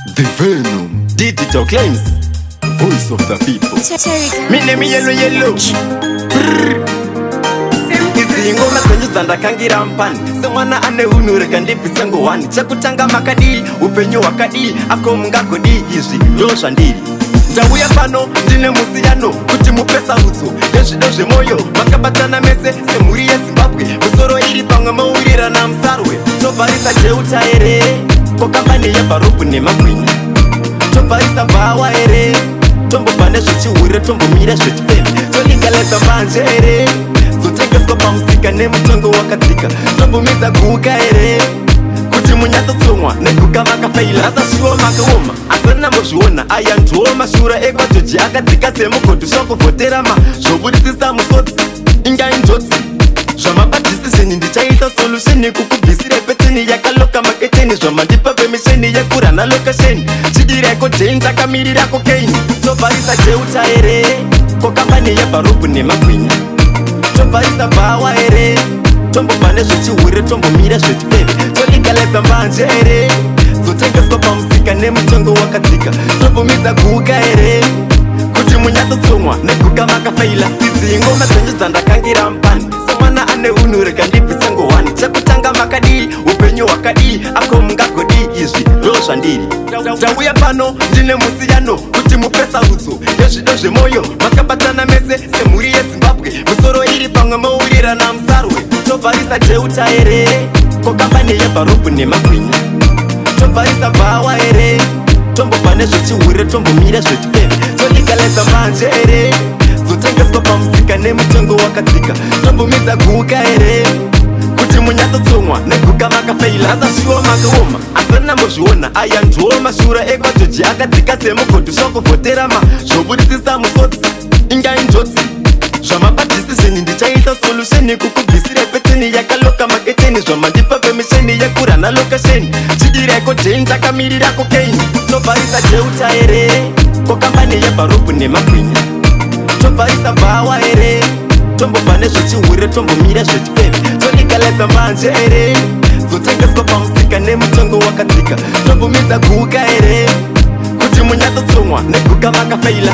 The Venom Digital Claims, Voice of the People. Mine mi yellow Izi ngoma zenyu ndakangira mpani semwana ane unure kandipisa ngowani chakutanga makadili upenyu wakadili ako mungakodi izvi ndosva ndiri ndauya pano ndine musiyano kuti mupesa utso yezvido zvemoyo makabatana mese semhuri yeZimbabwe musoro iri pamwe maurirana musarwe tobvarisa jeuta here kokambani yebharopu nemagwinya tobvarisa bhawa here tombobva nezvechihure tombomira zvechifeme toligaleza mbanje here zotengeswa pamusika nemutongo wakadzika tombomidza guka here kuti munyatsotsomwa neguka makafeila rasasviwo makaoma asana mbozviona aya ndiwo mashura ekwajoji akadzika semugodhu shokovhoterama zvoburisisa musodzi ingai njodzi zvamabadhisizheni ndichaisa solusheni kukubvisire peteni yakaloka maketeni zvamandipa pemisheni yekurana lokesheni chidireko jeni takamirira kokeini tobvarisa jeuta here kokambani yebharopu nemagwinya tobvarisa bhawa here tombobva nezvechihure tombomira zvechifeme toligaleza mbanje here zotengeswa pamusika nemutongo wakadzika tobvumidza guka here kuti munyatsotsomwa neguka makafeila idzi ngoma dzenyu dzandakangira mpani semwana ane unhure kandibvisa ngowani chekutanga makadii upenyu hwakadii ako mungagodi izvi ndozva ndiri ndauya pano ndine musiyano kuti mupesa utso yezvido zvemoyo makabatana mese semhuri yeZimbabwe musoro iri pamwe maurirana musarwe tobvarisa jeuta here kokambani yebharopu nemagwinya tobvarisa bhawa here tombobva nezvechihure tombomira zvechifeme toligaleza mbanje here zotengeswa pamusika nemutongo wakadzika tombomidza guka here kuti munyatsotsomwa neguka makafeila rasasviwo makaoma asana mbozviona aya ndiwo mashura ekwajoji akadzika semugodhu shokovhoterama zvoburisisa musodzi ingai njodzi zvamabadhisizheni ndichaisa solusheni kukubvisire peteni yakaloka maketeni zvamandipa pemisheni yekurana lokesheni chidireko jeni takamirira kokeini tobvarisa jeuta here kokambani yebharopu nemagwinya tobvarisa bhawa here tombobva nezvechihure tombomira zvechifeme toligaleza mbanje here zotengeswa pamusika nemutongo wakadzika tombomidza guka here kuti munyatsotsomwa neguka makafeila